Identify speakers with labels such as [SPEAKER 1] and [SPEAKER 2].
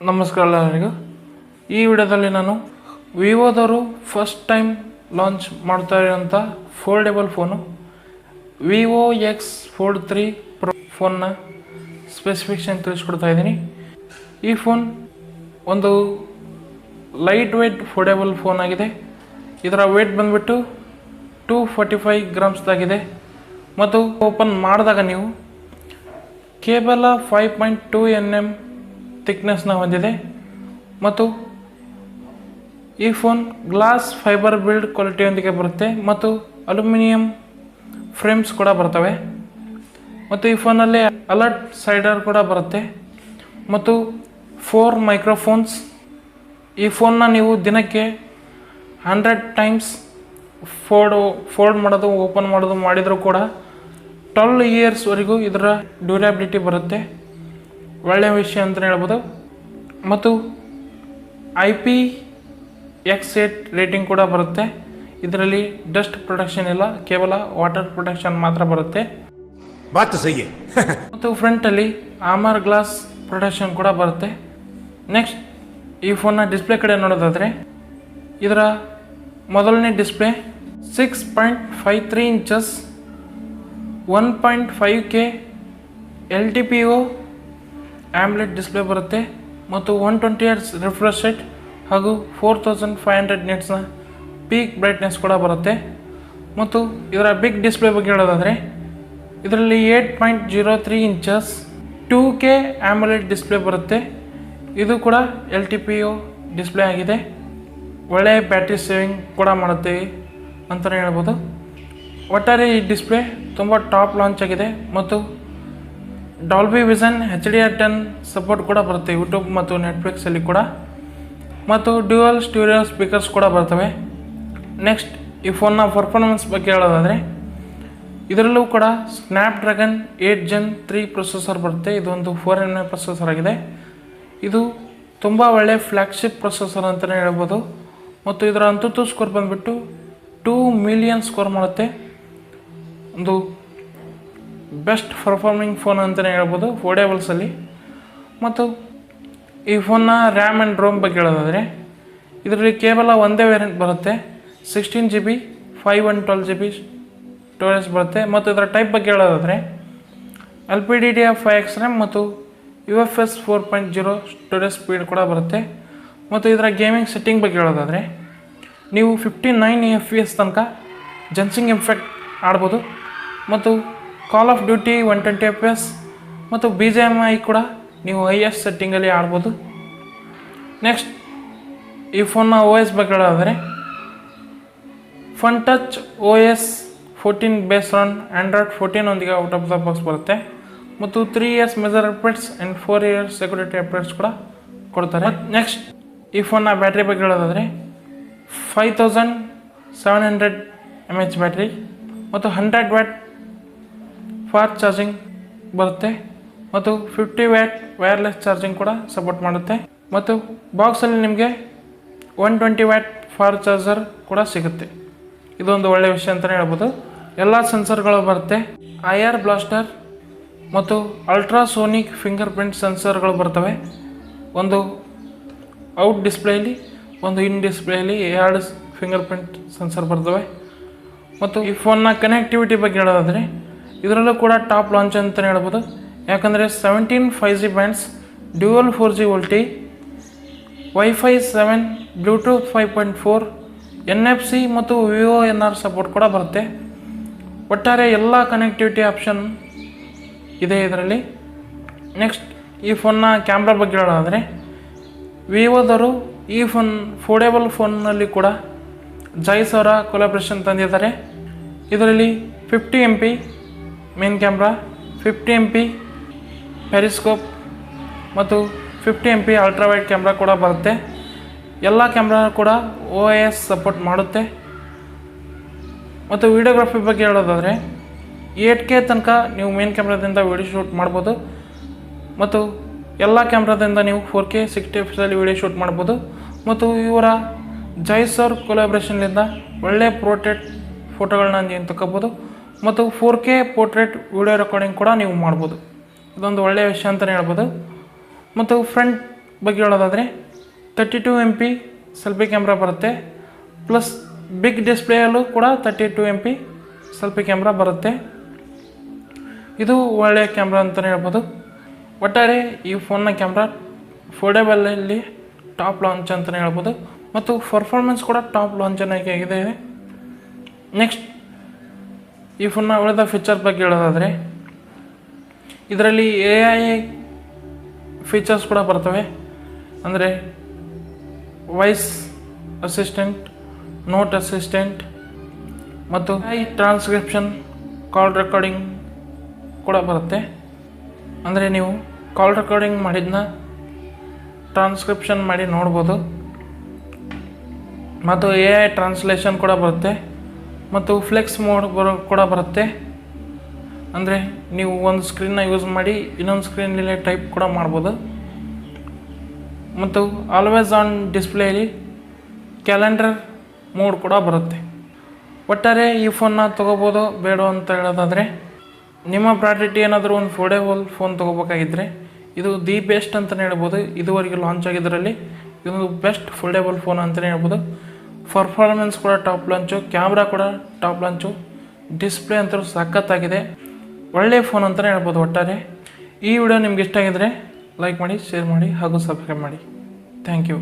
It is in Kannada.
[SPEAKER 1] ನಮಸ್ಕಾರ ಎಲ್ಲರಿಗೂ. ಈ ವಿಡಿಯೋದಲ್ಲಿ ನಾನು ವಿವೋದವರು ಫಸ್ಟ್ ಟೈಮ್ ಲಾಂಚ್ ಮಾಡ್ತಾ ಇರೋಂಥ foldable phone Vivo X fold 3 pro ಫೋನ್ನ ಸ್ಪೆಸಿಫಿಕೇಷನ್ ತಿಳಿಸ್ಕೊಡ್ತಾ ಇದ್ದೀನಿ. ಈ ಫೋನ್ ಒಂದು ಲೈಟ್ ವೇಟ್ ಫೋಲ್ಡೆಬಲ್ ಫೋನ್ ಆಗಿದೆ. ಇದರ ವೇಟ್ ಬಂದುಬಿಟ್ಟು 245 ಗ್ರಾಮ್ಸ್ದಾಗಿದೆ ಮತ್ತು ಓಪನ್ ಮಾಡಿದಾಗ ನೀವು ಕೇವಲ 5.2 mm ಥಿಕ್ನೆಸ್ನ ಹೊಂದಿದೆ ಮತ್ತು ಈ ಫೋನ್ ಗ್ಲಾಸ್ ಫೈಬರ್ ಬಿಲ್ಡ್ ಕ್ವಾಲಿಟಿಯೊಂದಿಗೆ ಬರುತ್ತೆ ಮತ್ತು ಅಲ್ಯೂಮಿನಿಯಂ ಫ್ರೇಮ್ಸ್ ಕೂಡ ಬರ್ತವೆ ಮತ್ತು ಈ ಫೋನಲ್ಲಿ ಅಲರ್ಟ್ ಸೈಡರ್ ಕೂಡ ಬರುತ್ತೆ ಮತ್ತು 4 ಮೈಕ್ರೋಫೋನ್ಸ್. ಈ ಫೋನ್ನ ನೀವು ದಿನಕ್ಕೆ 100 ಟೈಮ್ಸ್ ಫೋಲ್ಡ್ ಮಾಡೋದು ಓಪನ್ ಮಾಡೋದು ಮಾಡಿದರೂ ಕೂಡ 12 ಇಯರ್ಸ್ವರೆಗೂ ಇದರ ಡ್ಯೂರಬಿಲಿಟಿ ಬರುತ್ತೆ. ಒಳ್ಳೆಯ ವಿಷಯ ಅಂತಲೇ ಹೇಳ್ಬೋದು. ಮತ್ತು IP68 ರೇಟಿಂಗ್ ಕೂಡ ಬರುತ್ತೆ. ಇದರಲ್ಲಿ ಡಸ್ಟ್ ಪ್ರೊಟೆಕ್ಷನ್ ಇಲ್ಲ, ಕೇವಲ ವಾಟರ್ ಪ್ರೊಟೆಕ್ಷನ್ ಮಾತ್ರ ಬರುತ್ತೆ. ಮತ್ತು ಫ್ರಂಟಲ್ಲಿ ಆಮರ್ ಗ್ಲಾಸ್ ಪ್ರೊಟೆಕ್ಷನ್ ಕೂಡ ಬರುತ್ತೆ. ನೆಕ್ಸ್ಟ್ ಈ ಫೋನ್ನ ಡಿಸ್ಪ್ಲೇ ಕಡೆ ನೋಡೋದಾದರೆ ಇದರ ಮೊದಲನೇ display 6.53 inches 1.5K LTPO omelette display ಬರುತ್ತೆ ಮತ್ತು 120 Hz ರಿಫ್ರೆಶ್ ರೇಟ್ ಹಾಗೂ 4500 ನಿಟ್ಸ್ನ ಪೀಕ್ ಬ್ರೈಟ್ನೆಸ್ ಕೂಡ ಬರುತ್ತೆ. ಮತ್ತು ಇದರ ಬಿಗ್ ಡಿಸ್ಪ್ಲೇ ಬಗ್ಗೆ ಹೇಳೋದಾದರೆ ಇದರಲ್ಲಿ 8.03 ಇಂಚಸ್ 2K ಆಮ್ಲೆಟ್ ಡಿಸ್ಪ್ಲೇ ಬರುತ್ತೆ. ಇದು ಕೂಡ LTPO ಡಿಸ್ಪ್ಲೇ ಆಗಿದೆ. ಒಳ್ಳೆಯ ಬ್ಯಾಟ್ರಿ ಸೇವಿಂಗ್ ಕೂಡ ಮಾಡುತ್ತೆ ಅಂತಲೇ ಹೇಳ್ಬೋದು. ಒಟ್ಟಾರೆ ಈ ಡಿಸ್ಪ್ಲೇ ತುಂಬ ಟಾಪ್ ಲಾಂಚ್ ಆಗಿದೆ ಮತ್ತು ಡಾಲ್ಬಿ ವಿಷನ್ HDR10 ಸಪೋರ್ಟ್ ಕೂಡ ಬರುತ್ತೆ ಯೂಟ್ಯೂಬ್ ಮತ್ತು ನೆಟ್ಫ್ಲಿಕ್ಸಲ್ಲಿ ಕೂಡ ಮತ್ತು ಡ್ಯುಯಲ್ ಸ್ಟೀರಿಯೋ ಸ್ಪೀಕರ್ಸ್ ಕೂಡ ಬರ್ತವೆ. ನೆಕ್ಸ್ಟ್ ಈ ಫೋನ್ನ ಪರ್ಫಾರ್ಮೆನ್ಸ್ ಬಗ್ಗೆ ಹೇಳೋದಾದರೆ ಇದರಲ್ಲೂ ಕೂಡ ಸ್ನ್ಯಾಪ್ಡ್ರ್ಯಾಗನ್ 8 Gen 3 ಪ್ರೊಸೆಸರ್ ಬರುತ್ತೆ. ಇದೊಂದು 4nm ಪ್ರೊಸೆಸರ್ ಆಗಿದೆ. ಇದು ತುಂಬ ಒಳ್ಳೆಯ ಫ್ಲ್ಯಾಗ್ಶಿಪ್ ಪ್ರೊಸೆಸರ್ ಅಂತಲೇ ಹೇಳ್ಬೋದು ಮತ್ತು ಇದರ ಅಂತೂ ಸ್ಕೋರ್ ಬಂದುಬಿಟ್ಟು 2 ಮಿಲಿಯನ್ ಸ್ಕೋರ್ ಮಾಡುತ್ತೆ. ಒಂದು ಬೆಸ್ಟ್ ಪರ್ಫಾರ್ಮಿಂಗ್ ಫೋನ್ ಅಂತಲೇ ಹೇಳ್ಬೋದು ಫೋಲ್ಡೇಬಲ್ಸಲ್ಲಿ. ಮತ್ತು ಈ ಫೋನ್ನ ರ್ಯಾಮ್ ಆ್ಯಂಡ್ ರೋಮ್ ಬಗ್ಗೆ ಹೇಳೋದಾದರೆ ಇದರಲ್ಲಿ ಕೇವಲ ಒಂದೇ ವೇರಿಯಂಟ್ ಬರುತ್ತೆ. 16GB 512GB ಸ್ಟೋರೇಜ್ ಬರುತ್ತೆ. ಮತ್ತು ಇದರ ಟೈಪ್ ಬಗ್ಗೆ ಹೇಳೋದಾದರೆ LPDDR5X RAM ಮತ್ತು UFS 4.0 ಸ್ಟೋರೇಜ್ ಸ್ಪೀಡ್ ಕೂಡ ಬರುತ್ತೆ. ಮತ್ತು ಇದರ ಗೇಮಿಂಗ್ ಸೆಟ್ಟಿಂಗ್ ಬಗ್ಗೆ ಹೇಳೋದಾದರೆ ನೀವು 59 FPS ತನಕ ಜನ್ಸಿಂಗ್ ಎಫೆಕ್ಟ್ ಆಡ್ಬೋದು ಮತ್ತು ಕಾಲ್ ಆಫ್ ಡ್ಯೂಟಿ 120 FPS ಮತ್ತು BGMI ಕೂಡ ನೀವು ಹೈಯೆಸ್ಟ್ ಸೆಟ್ಟಿಂಗಲ್ಲಿ ಆಡ್ಬೋದು. ನೆಕ್ಸ್ಟ್ ಈ ಫೋನ್ನ OS ಬಗ್ಗೆ ಹೇಳೋದಾದರೆ fun touch OS 14 based on Android 14 ಒಂದಿಗೆ ಔಟ್ ಆಫ್ ದ ಬಾಕ್ಸ್ ಬರುತ್ತೆ ಮತ್ತು 3 years measure updates and 4 years security updates ಕೂಡ ಕೊಡ್ತಾರೆ. ನೆಕ್ಸ್ಟ್ ಈ ಫೋನ್ನ ಬ್ಯಾಟ್ರಿ ಬಗ್ಗೆ ಹೇಳೋದಾದರೆ 5700 mAh ಬ್ಯಾಟ್ರಿ ಮತ್ತು 100 W ಫಾಸ್ಟ್ ಚಾರ್ಜಿಂಗ್ ಬರುತ್ತೆ ಮತ್ತು 50 W ವೈರ್ಲೆಸ್ ಚಾರ್ಜಿಂಗ್ ಕೂಡ ಸಪೋರ್ಟ್ ಮಾಡುತ್ತೆ. ಮತ್ತು ಬಾಕ್ಸಲ್ಲಿ ನಿಮಗೆ 120 W ಫಾಸ್ಟ್ ಚಾರ್ಜರ್ ಕೂಡ ಸಿಗುತ್ತೆ. ಇದೊಂದು ಒಳ್ಳೆಯ ವಿಷಯ ಅಂತಲೇ ಹೇಳ್ಬೋದು. ಎಲ್ಲ ಸೆನ್ಸರ್ಗಳು ಬರುತ್ತೆ. IR ಬ್ಲಾಸ್ಟರ್ ಮತ್ತು ಅಲ್ಟ್ರಾಸೋನಿಕ್ ಫಿಂಗರ್ ಪ್ರಿಂಟ್ ಸೆನ್ಸರ್ಗಳು ಬರ್ತವೆ. ಒಂದು ಔಟ್ ಡಿಸ್ಪ್ಲೇಯಲ್ಲಿ ಒಂದು ಇನ್ ಡಿಸ್ಪ್ಲೇಯಲ್ಲಿ 2 ಫಿಂಗರ್ ಪ್ರಿಂಟ್ ಸೆನ್ಸರ್ ಬರ್ತವೆ. ಮತ್ತು ಈ ಫೋನ್ನ ಕನೆಕ್ಟಿವಿಟಿ ಬಗ್ಗೆ ಹೇಳೋದಾದರೆ ಇದರಲ್ಲೂ ಕೂಡ ಟಾಪ್ ಲಾಂಚ್ ಅಂತಲೇ ಹೇಳ್ಬೋದು. ಯಾಕಂದರೆ 17 5G bands, dual 4G VoLTE, Wi-Fi 7, Bluetooth 5.4, NFC ಮತ್ತು VoNR ಸಪೋರ್ಟ್ ಕೂಡ ಬರುತ್ತೆ. ಒಟ್ಟಾರೆ ಎಲ್ಲ ಕನೆಕ್ಟಿವಿಟಿ ಆಪ್ಷನ್ ಇದೆ ಇದರಲ್ಲಿ. ನೆಕ್ಸ್ಟ್ ಈ ಫೋನ್ನ ಕ್ಯಾಮ್ರಾ ಬಗ್ಗೆ ಹೇಳೋದಾದರೆ ವಿವೋದವರು ಈ ಫೋನ್ ಫೋಲ್ಡೇಬಲ್ ಫೋನ್ನಲ್ಲಿ ಕೂಡ ಜೈಸ್ ಅವರ ಕೊಲಾಬ್ರೇಷನ್ ತಂದಿದ್ದಾರೆ. ಇದರಲ್ಲಿ 50 MP main camera, 50 MP periscope ಮತ್ತು 50 MP ಅಲ್ಟ್ರಾವೈಡ್ ಕ್ಯಾಮ್ರಾ ಕೂಡ ಬರುತ್ತೆ. ಎಲ್ಲ ಕ್ಯಾಮ್ರಾ ಕೂಡ OIS ಸಪೋರ್ಟ್ ಮಾಡುತ್ತೆ. ಮತ್ತು ವೀಡಿಯೋಗ್ರಫಿ ಬಗ್ಗೆ ಹೇಳೋದಾದರೆ 8K ತನಕ ನೀವು ಮೇನ್ ಕ್ಯಾಮ್ರಾದಿಂದ ವೀಡಿಯೋ ಶೂಟ್ ಮಾಡ್ಬೋದು ಮತ್ತು ಎಲ್ಲ ಕ್ಯಾಮ್ರಾದಿಂದ ನೀವು 4K 60 fps ವೀಡಿಯೋ ಶೂಟ್ ಮಾಡ್ಬೋದು. ಮತ್ತು ಇವರ ಜೈಸ್ ಅವ್ರ ಕೊಲಾಬ್ರೇಷನ್ಲಿಂದ ಒಳ್ಳೆಯ ಪೋರ್ಟ್ರೇಟ್ ಫೋಟೋಗಳನ್ನ ನೀವು ತಗೋಬೋದು ಮತ್ತು 4K ಪೋರ್ಟ್ರೇಟ್ ವಿಡಿಯೋ ರೆಕಾರ್ಡಿಂಗ್ ಕೂಡ ನೀವು ಮಾಡ್ಬೋದು. ಇದೊಂದು ಒಳ್ಳೆಯ ವಿಷಯ ಅಂತಲೇ ಹೇಳ್ಬೋದು. ಮತ್ತು ಫ್ರಂಟ್ ಬಗ್ಗೆ ಹೇಳೋದಾದರೆ 32 MP ಸೆಲ್ಫಿ ಕ್ಯಾಮ್ರಾ ಬರುತ್ತೆ, ಪ್ಲಸ್ ಬಿಗ್ ಡಿಸ್ಪ್ಲೇಯಲ್ಲೂ ಕೂಡ 32 MP ಸೆಲ್ಫಿ ಕ್ಯಾಮ್ರಾ ಬರುತ್ತೆ. ಇದು ಒಳ್ಳೆಯ ಕ್ಯಾಮ್ರಾ ಅಂತಲೇ ಹೇಳ್ಬೋದು. ಒಟ್ಟಾರೆ ಈ ಫೋನ್ನ ಕ್ಯಾಮ್ರಾ ಫೋಲ್ಡೇಬಲಲ್ಲಿ ಟಾಪ್ ಲಾಂಚ್ ಅಂತಲೇ ಹೇಳ್ಬೋದು, ಮತ್ತು ಪರ್ಫಾರ್ಮೆನ್ಸ್ ಕೂಡ ಟಾಪ್ ಲಾಂಚ್ ಆಗಿದೆ. ನೆಕ್ಸ್ಟ್ ಈ ಫೋನ್ನ ಉಳಿದ ಫೀಚರ್ ಬಗ್ಗೆ ಹೇಳೋದಾದರೆ ಇದರಲ್ಲಿ AI ಫೀಚರ್ಸ್ ಕೂಡ ಬರ್ತವೆ. ಅಂದರೆ ವಾಯ್ಸ್ ಅಸಿಸ್ಟೆಂಟ್, ನೋಟ್ ಅಸಿಸ್ಟೆಂಟ್ ಮತ್ತು ಟ್ರಾನ್ಸ್ಕ್ರಿಪ್ಷನ್, ಕಾಲ್ ರೆಕಾರ್ಡಿಂಗ್ ಕೂಡ ಬರುತ್ತೆ. ಅಂದರೆ ನೀವು ಕಾಲ್ ರೆಕಾರ್ಡಿಂಗ್ ಮಾಡಿದ್ದನ್ನ ಟ್ರಾನ್ಸ್ಕ್ರಿಪ್ಷನ್ ಮಾಡಿ ನೋಡ್ಬೋದು. ಮತ್ತು AI ಟ್ರಾನ್ಸ್ಲೇಷನ್ ಕೂಡ ಬರುತ್ತೆ, ಮತ್ತು ಫ್ಲೆಕ್ಸ್ ಮೋಡ್ ಕೂಡ ಬರುತ್ತೆ. ಅಂದರೆ ನೀವು ಒಂದು ಸ್ಕ್ರೀನ್ನ ಯೂಸ್ ಮಾಡಿ ಇನ್ನೊಂದು ಸ್ಕ್ರೀನಲ್ಲಿ ಟೈಪ್ ಕೂಡ ಮಾಡ್ಬೋದು. ಮತ್ತು ಆಲ್ವೇಸ್ ಆನ್ ಡಿಸ್ಪ್ಲೇಲಿ ಕ್ಯಾಲೆಂಡರ್ ಮೋಡ್ ಕೂಡ ಬರುತ್ತೆ. ಒಟ್ಟಾರೆ ಈ ಫೋನ್ನ ತೊಗೋಬೋದು ಬೇಡ ಅಂತ ಹೇಳೋದಾದರೆ, ನಿಮ್ಮ ಪ್ರಾಡಕ್ಟ್ ಏನಾದರೂ ಒಂದು ಫೋಲ್ಡೇಬಲ್ ಫೋನ್ ತೊಗೋಬೇಕಾಗಿದ್ದರೆ ಇದು ದಿ ಬೆಸ್ಟ್ ಅಂತಲೇ ಹೇಳ್ಬೋದು. ಇದುವರೆಗೆ ಲಾಂಚ್ ಆಗಿದ್ದರಲ್ಲಿ ಇದೊಂದು ಬೆಸ್ಟ್ ಫೋಲ್ಡೇಬಲ್ ಫೋನ್ ಅಂತಲೇ ಹೇಳ್ಬೋದು. ಪರ್ಫಾರ್ಮೆನ್ಸ್ ಕೂಡ ಟಾಪ್ ಲಾಂಚು, ಕ್ಯಾಮ್ರಾ ಕೂಡ ಟಾಪ್ ಲಾಂಚು, ಡಿಸ್ಪ್ಲೇ ಅಂತೂ ಸಖತ್ತಾಗಿದೆ. ಒಳ್ಳೆಯ ಫೋನ್ ಅಂತಲೇ ಹೇಳ್ಬೋದು. ಒಟ್ಟಾರೆ ಈ ವಿಡಿಯೋ ನಿಮ್ಗೆ ಇಷ್ಟ ಆಗಿದರೆ ಲೈಕ್ ಮಾಡಿ, ಶೇರ್ ಮಾಡಿ ಹಾಗೂ ಸಬ್ಸ್ಕ್ರೈಬ್ ಮಾಡಿ. Thank you.